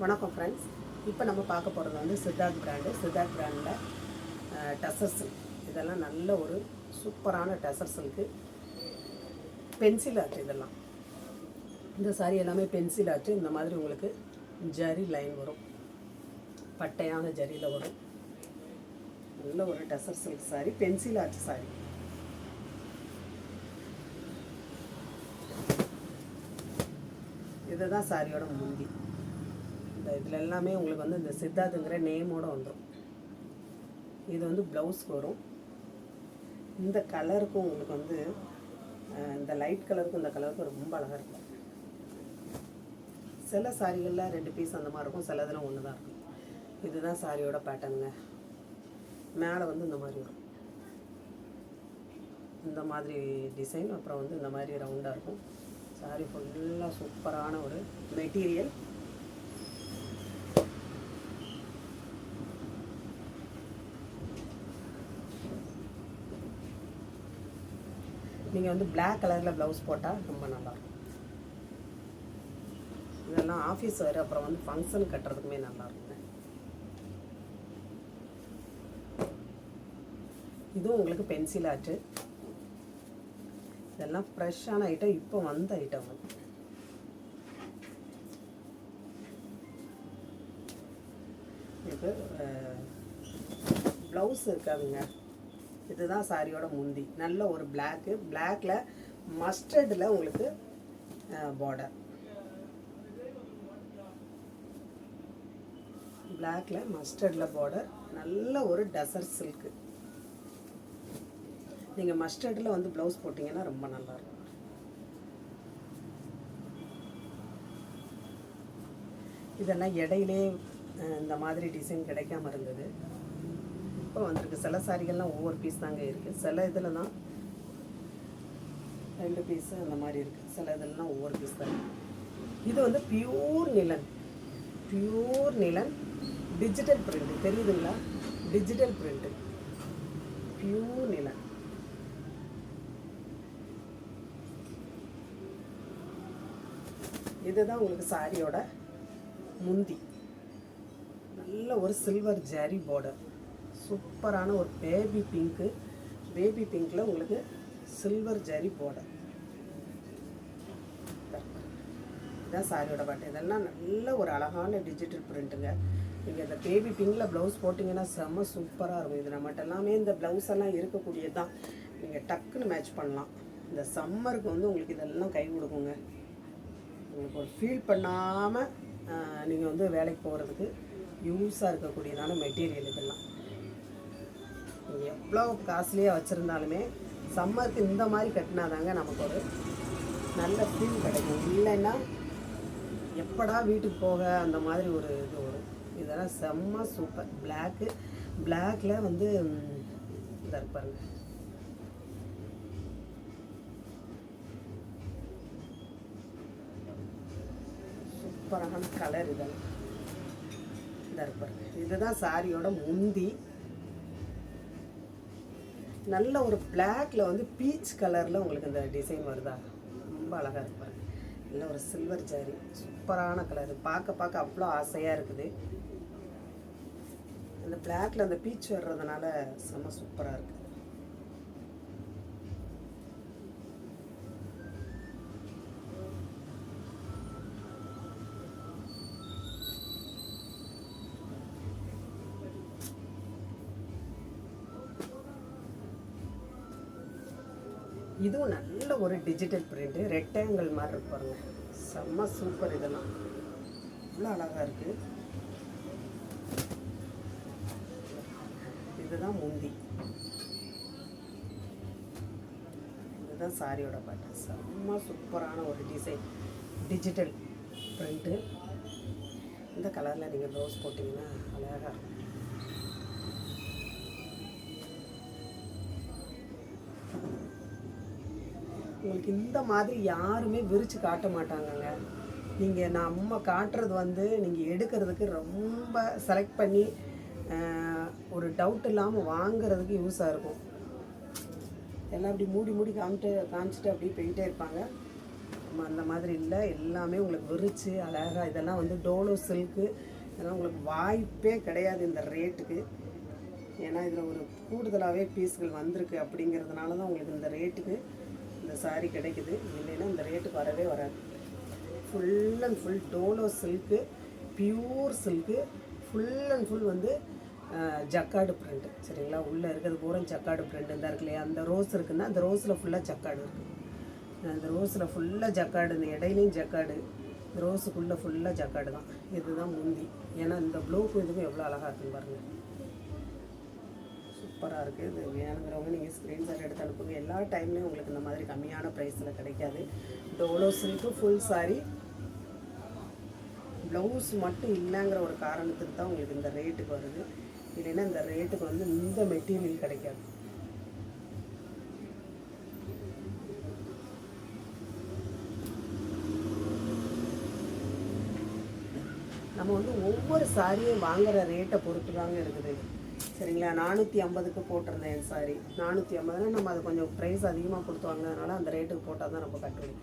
வணக்கம் ஃப்ரெண்ட்ஸ். இப்போ நம்ம பார்க்க போகிறது வந்து சித்தார்த் பிராண்டில் டசர் சில்க். இதெல்லாம் நல்ல ஒரு சூப்பரான டசர் சில்க்கு. பென்சில் ஆர்ட் இதெல்லாம். இந்த சாரி எல்லாமே பென்சில் ஆர்ட். இந்த மாதிரி உங்களுக்கு ஜரி லைன் வரும், பட்டையான ஜரியில் வரும். நல்ல ஒரு tussar silk sorry, pencil art sorry. இதுதான் சாரியோட முந்தி. இதில் எல்லாமே உங்களுக்கு வந்து இந்த சித்தார்த்துங்கிற நேமோடு வந்துடும். இது வந்து ப்ளவுஸ்க்கு வரும். இந்த கலருக்கும் உங்களுக்கு வந்து இந்த லைட் கலருக்கும் இந்த கலருக்கும் ரொம்ப அழகாக இருக்கும். சில சாரிகளில் 2 பீஸ் அந்த மாதிரி இருக்கும், சில இதில் ஒன்று தான் இருக்கும். இதுதான் சாரியோட பேட்டர்னுங்க. மேலே வந்து இந்த மாதிரி வரும், இந்த மாதிரி டிசைன். அப்புறம் வந்து இந்த மாதிரி ரவுண்டாக இருக்கும். சாரி ஃபுல்லாக சூப்பரான ஒரு மெட்டீரியல். நீங்கள் வந்து பிளாக் கலரில் ப்ளவுஸ் போட்டால் ரொம்ப நல்லாயிருக்கும். இதெல்லாம் ஆஃபீஸ் வேறு, அப்புறம் வந்து ஃபங்க்ஷன் கட்டுறதுக்குமே நல்லாயிருக்குங்க. இதுவும் உங்களுக்கு பென்சில் ஆர்ட்டு. இதெல்லாம் ஃப்ரெஷ்ஷான ஐட்டம், இப்போ வந்த ஐட்டம். இது ப்ளவுஸ் இருக்காதுங்க. இதுதான் சாரியோட முந்தி. நல்ல ஒரு பிளாக்கில் மஸ்டர்டில் உங்களுக்கு பார்டர். பிளாக்கில் மஸ்டர்டில் பார்டர். நல்ல ஒரு டசர் சில்க்கு. நீங்கள் மஸ்டர்டில் வந்து ப்ளவுஸ் போட்டிங்கன்னா ரொம்ப நல்லாயிருக்கும். இதெல்லாம் இடையிலே இந்த மாதிரி டிசைன் கிடைக்காம இருந்தது, இப்போ வந்திருக்கு. சில சாரிகள்லாம் ஒவ்வொரு பீஸ் தாங்க இருக்குது. சில இதில் தான் 2 பீஸு அந்த மாதிரி இருக்குது. சில இதெல்லாம் ஒவ்வொரு பீஸ் தான். இது வந்து பியூர் நிலன் டிஜிட்டல் பிரிண்ட். தெரியுதுங்களா? Digital print, pure linen. இதுதான் உங்களுக்கு சாரியோட முந்தி. நல்ல ஒரு சில்வர் ஜரி பார்டர். சூப்பரான ஒரு பேபி பிங்க்கில் உங்களுக்கு சில்வர் ஜரி பார்டர். இதுதான் சாரியோட பாட்டு. இதெல்லாம் நல்ல ஒரு அழகான டிஜிட்டல் பிரிண்ட்டுங்க. நீங்கள் இந்த பேபி பிங்கில் ப்ளவுஸ் போட்டிங்கன்னா செம்ம சூப்பராக இருக்கும். இது நம்மகிட்ட எல்லாமே இந்த ப்ளவுஸ் எல்லாம் இருக்கக்கூடியது தான். நீங்கள் டக்குன்னு மேட்ச் பண்ணலாம். இந்த சம்மருக்கு வந்து உங்களுக்கு இதெல்லாம் கை கொடுக்குங்க. உங்களுக்கு ஒரு ஃபீல் பண்ணாமல் நீங்கள் வந்து வேலைக்கு போகிறதுக்கு யூஸாக இருக்கக்கூடியதான மெட்டீரியல் இதெல்லாம். நீங்கள் எவ்வளோ காஸ்ட்லியாக வச்சுருந்தாலுமே சம்மருக்கு இந்த மாதிரி கட்டினாதாங்க நமக்கு ஒரு நல்ல ஃபீல் கிடைக்கும். இல்லைன்னா எப்படா வீட்டுக்கு போக அந்த மாதிரி ஒரு இது வரும். இதெல்லாம் செம்ம சூப்பர். பிளாக்கில் வந்து இதாக இருப்பாருங்க. சூப்பரான கலர். இதெல்லாம் இதாக இருப்பாருங்க. இதுதான் சாரியோட முந்தி. நல்ல ஒரு பிளாக்கில் வந்து பீச் கலரில் உங்களுக்கு இந்த டிசைன் வருதா, ரொம்ப அழகாக இருப்பாரு. நல்ல ஒரு சில்வர் ஜரி, சூப்பரான கலர். பார்க்க அவ்வளோ ஆசையாக இருக்குது. அந்த பிளாக்கில் அந்த பீச் வர்றதுனால செம்ம சூப்பராக இருக்குது. இதுவும் நல்ல ஒரு டிஜிட்டல் பிரிண்ட்டு. ரெக்டாங்கிள் மாதிரி இருப்பாருங்க. செம்ம சூப்பர். இதெல்லாம் இவ்வளோ அழகாக இருக்குது. இதுதான் முந்தி. இதுதான் சாரியோட பாட்டு. செம்ம சூப்பரான ஒரு டிசைன், டிஜிட்டல் பிரிண்ட்டு. இந்த கலரில் நீங்கள் ப்ளவுஸ் போட்டிங்கன்னா அழகாக இருக்கும். உங்களுக்கு இந்த மாதிரி யாருமே விரித்து காட்ட மாட்டாங்கங்க. நீங்கள் நம்ம காட்டுறது வந்து நீங்கள் எடுக்கிறதுக்கு ரொம்ப செலக்ட் பண்ணி ஒரு டவுட் இல்லாமல் வாங்கிறதுக்கு யூஸாக இருக்கும். எல்லாம் அப்படி மூடி காமிச்சிட்டு அப்படியே போயிட்டே இருப்பாங்க. நம்ம அந்த மாதிரி இல்லை, எல்லாமே உங்களுக்கு விரிச்சு அழகாக. இதெல்லாம் வந்து டோலோ சில்க்கு. இதெல்லாம் உங்களுக்கு வாய்ப்பே கிடையாது இந்த ரேட்டுக்கு. ஏன்னா இதில் ஒரு கூடுதலாகவே பீஸ்கள் வந்திருக்கு அப்படிங்கிறதுனால தான் உங்களுக்கு இந்த ரேட்டுக்கு இந்த சாரீ கிடைக்குது. இல்லைன்னா இந்த ரேட்டுக்கு வரவே வராது. Full and full Dolo silk, pure silk, full and full வந்து ஜக்கார்டு பிரிண்ட்டு. சரிங்களா, உள்ளே இருக்கிறது பூரா ஜக்கார்டு பிரிண்ட் தான் இருக்கு இல்லையா. அந்த ரோஸ் இருக்குன்னா அந்த ரோஸில் ஃபுல்லாக ஜக்கார்டு இருக்குது. அந்த ரோஸில் ஃபுல்லாக ஜக்கார்டு, இந்த இடையிலையும் ஜக்கார்டு, இந்த ரோஸுக்குள்ளே ஃபுல்லாக ஜக்கார்டு தான். இதுதான் முந்தி. ஏன்னா இந்த ப்ளூக்கும் இதுக்கும் எவ்வளோ அழகாக இருக்குன்னு பாருங்கள். சூப்பராக இருக்குது. இது வேணுங்கிறவங்க நீங்கள் ஸ்க்ரீன்ஷாட் எடுத்து அனுப்புங்க. எல்லா டைம்லேயும் உங்களுக்கு இந்த மாதிரி கம்மியான ப்ரைஸில் கிடைக்காது. Dolo silk full sorry. Blouse மட்டும் இல்லைங்கிற ஒரு காரணத்துக்கு தான் உங்களுக்கு இந்த ரேட்டுக்கு வருது. இல்லைன்னா இந்த ரேட்டுக்கு வந்து இந்த மெட்டீரியல் கிடைக்காது. நம்ம வந்து ஒவ்வொரு சாரியும் வாங்குகிற ரேட்டை பொறுத்து தாங்க இருக்குது. சரிங்களா, 450க்கு போட்டிருந்தேன் என் சாரி. 450னா நம்ம அது கொஞ்சம் ப்ரைஸ் அதிகமாக கொடுத்து வாங்கினதுனால அந்த ரேட்டுக்கு போட்டால் தான் நம்ம கட்டணும்.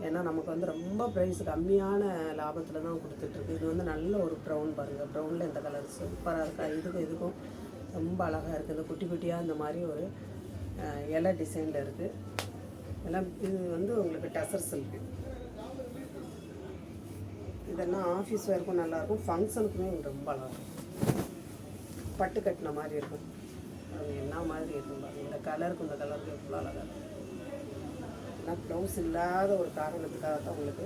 ஏன்னா நமக்கு வந்து ரொம்ப ப்ரைஸ் கம்மியான லாபத்தில் தான் கொடுத்துட்ருக்கு. இது வந்து நல்ல ஒரு ப்ரௌன் பாருங்கள். ப்ரௌனில் இந்த கலர் சூப்பராக இருக்கா. இதுக்கும் ரொம்ப அழகாக இருக்குது. இந்த குட்டி குட்டியாக இந்த மாதிரி ஒரு இலை டிசைனில் இருக்குது. எல்லாம் இது வந்து உங்களுக்கு டசர் சில்க்கு. இதெல்லாம் ஆஃபீஸ் வேர்க்கும் நல்லாயிருக்கும், ஃபங்க்ஷனுக்குமே ரொம்ப அழகாகும். பட்டு கட்டின மாதிரி இருக்கும். அது என்ன மாதிரி இருக்கும் பாருங்கள். இந்த கலருக்கு இந்த கலருக்கு எவ்வளோ அழகாக இருக்கும். ஆனால் ப்ளவுஸ் இல்லாத ஒரு காரணத்துக்காக தான் உங்களுக்கு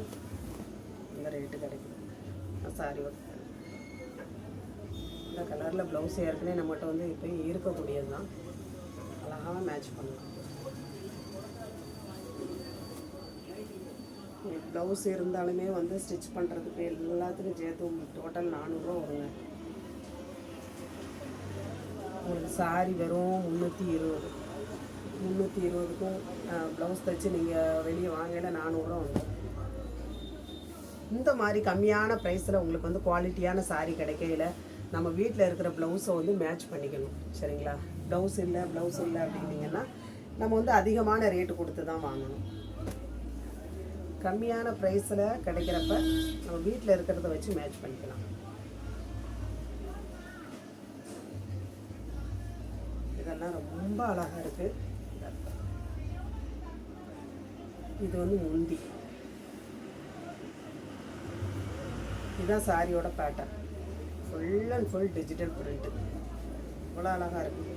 இந்த ரேட்டு கிடைக்கும். சாரி ஒர்க் இந்த கலரில் ப்ளவுஸ் ஏற்கனவே நம்மகிட்ட வந்து இப்போ இருக்கக்கூடியது தான். அழகாக மேட்ச் பண்ணலாம். ப்ளவுஸ் இருந்தாலுமே வந்து ஸ்டிச் பண்ணுறதுக்கு எல்லாத்துக்கும் சேர்த்து உங்களுக்கு டோட்டல் 400 வருங்க. உங்களுக்கு சாரி வெறும் 320க்கும் ப்ளவுஸ் தைச்சு நீங்கள் வெளியே வாங்கல 400 வந்துடும். இந்த மாதிரி கம்மியான ப்ரைஸில் உங்களுக்கு வந்து குவாலிட்டியான சாரி கிடைக்கையில் நம்ம வீட்டில் இருக்கிற ப்ளவுஸை வந்து மேட்ச் பண்ணிக்கணும். சரிங்களா, ப்ளவுஸ் இல்லை அப்படின்னீங்கன்னா நம்ம வந்து அதிகமான ரேட்டு கொடுத்து தான் வாங்கணும். கம்மியான ப்ரைஸில் கிடைக்கிறப்ப நம்ம வீட்டில் இருக்கிறத வச்சு மேட்ச் பண்ணிக்கலாம். இதெல்லாம் ரொம்ப அழகாக இருக்குது. இது வந்து முந்தி. இதுதான் சாரியோட pattern. Full and full digital print. இவ்வளோ அழகாக இருக்குது.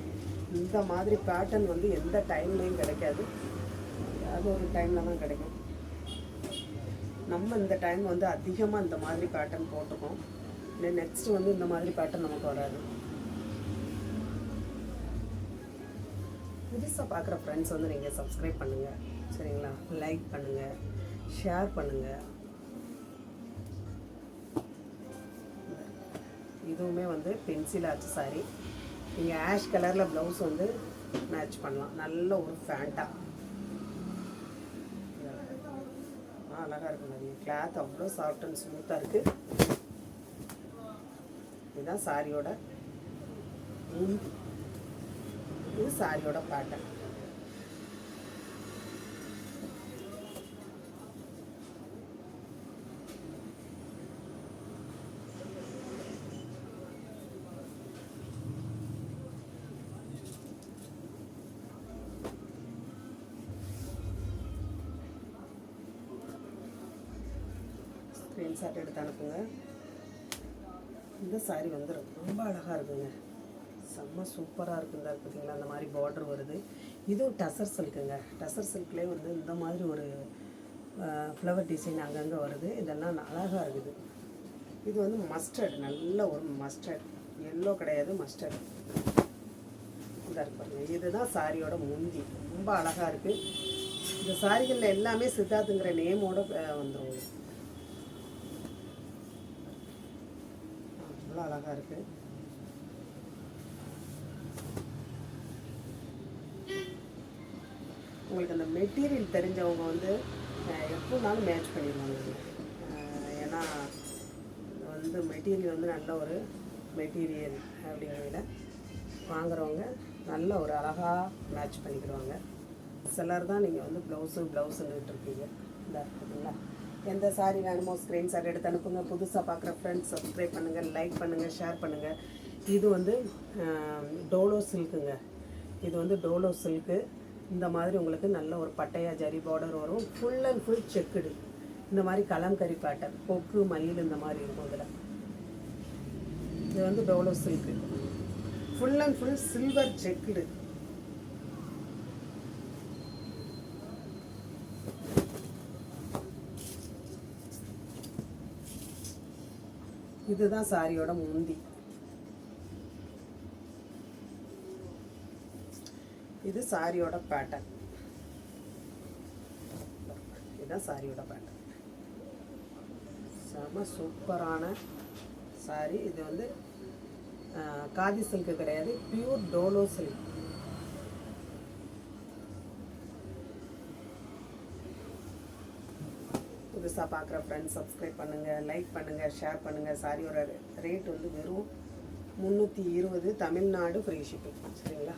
இந்த மாதிரி பேட்டர்ன் வந்து எந்த டைம்லேயும் கிடைக்காது. அது ஒரு டைமில் தான் கிடைக்கும். நம்ம இந்த டைம் வந்து அதிகமாக இந்த மாதிரி பேட்டர்ன் போட்டிருக்கோம். நெக்ஸ்ட் வந்து இந்த மாதிரி பேட்டர்ன் நமக்கு வராது. புதுசாக பார்க்குற ஃப்ரெண்ட்ஸ் வந்து நீங்கள் சப்ஸ்கிரைப் பண்ணுங்கள். சரிங்களா, லைக் பண்ணுங்கள், ஷேர் பண்ணுங்கள். இதுவுமே வந்து பென்சில் ஆச்சு சாரி. நீங்கள் ஆஷ் கலரில் ப்ளவுஸ் வந்து மேட்ச் பண்ணலாம். நல்ல ஒரு ஃபேண்டா அழகாக இருக்கும். நிறைய கிளாத் அவ்வளோ சாஃப்ட் அண்ட் ஸ்மூத்தாக இருக்குது. இதுதான் சாரியோட முந்தி. இது சாரியோட பேட்டர்ன். ஸ்க்ரீன்ஷாட் எடுத்து அனுப்புங்க. இந்த சாரி வந்து ரொம்ப அழகாக இருக்குங்க. செம்ம சூப்பராக இருக்குங்க. பார்த்தீங்களா, அந்த மாதிரி பார்டர் வருது. இதுவும் டசர் சில்க்குங்க. டசர் சில்க்லேயே வந்து இந்த மாதிரி ஒரு ஃப்ளவர் டிசைன் அங்கங்கே வருது. இதெல்லாம் அழகாக இருக்குது. இது வந்து மஸ்டர்ட், நல்ல ஒரு மஸ்டர்ட், எல்லோ கிடையாது, மஸ்டர்ட் இதாக இருக்கு பாருங்க. இதுதான் சாரியோட முந்தி. ரொம்ப அழகாக இருக்குது. இந்த சாரிகளில் எல்லாமே சித்தார்த்துங்கிற நேமோட வந்துடும். அவ்வளோ அழகாக இருக்குது. உங்களுக்கு அந்த மெட்டீரியல் தெரிஞ்சவங்க வந்து எப்போனாலும் மேட்ச் பண்ணிடுவாங்க. ஏன்னா வந்து மெட்டீரியல் வந்து நல்ல ஒரு மெட்டீரியல் அப்படிங்கிறத வாங்குறவங்க நல்ல ஒரு அழகாக மேட்ச் பண்ணிக்கிடுவாங்க. சிலர் தான் நீங்கள் வந்து ப்ளவுஸுன்னுட்டு இருக்கீங்க. இதாக இருக்குதுங்களா. எந்த சாரீ வேணுமோ ஸ்க்ரீன்ஷாட் எடுத்து அனுப்புங்க. புதுசாக பார்க்குற ஃப்ரெண்ட்ஸ் சப்ஸ்கிரைப் பண்ணுங்கள், லைக் பண்ணுங்கள், ஷேர் பண்ணுங்கள். இது வந்து டோலோ சில்க்குங்க. இது வந்து டோலோ சில்க்கு. இந்த மாதிரி உங்களுக்கு நல்ல ஒரு பட்டையா ஜரி பார்டர் வரும். Full and full checked. இந்த மாதிரி கலம்கரி பேட்டர்ன், கொக்கு மயில் இந்த மாதிரி இருக்கும். இதில் இது வந்து Dolo silk. Full and full silver checked. இதுதான் சாரியோட முந்தி. இது சாரியோட பேட்டர்ன். இதுதான் சாரியோட பேட்டர்ன். செம சூப்பரான சாரி. இது வந்து காதி சில்க்கு கிடையாது, பியூர் டோலோ சில்க். புதுசாக பார்க்குற ஃப்ரெண்ட்ஸ் சப்ஸ்கிரைப் பண்ணுங்கள், லைக் பண்ணுங்கள், ஷேர் பண்ணுங்கள். சாரியோட ரேட் வந்து வெறும் 320, தமிழ்நாடு ஃப்ரீ ஷிப்பிங். சரிங்களா?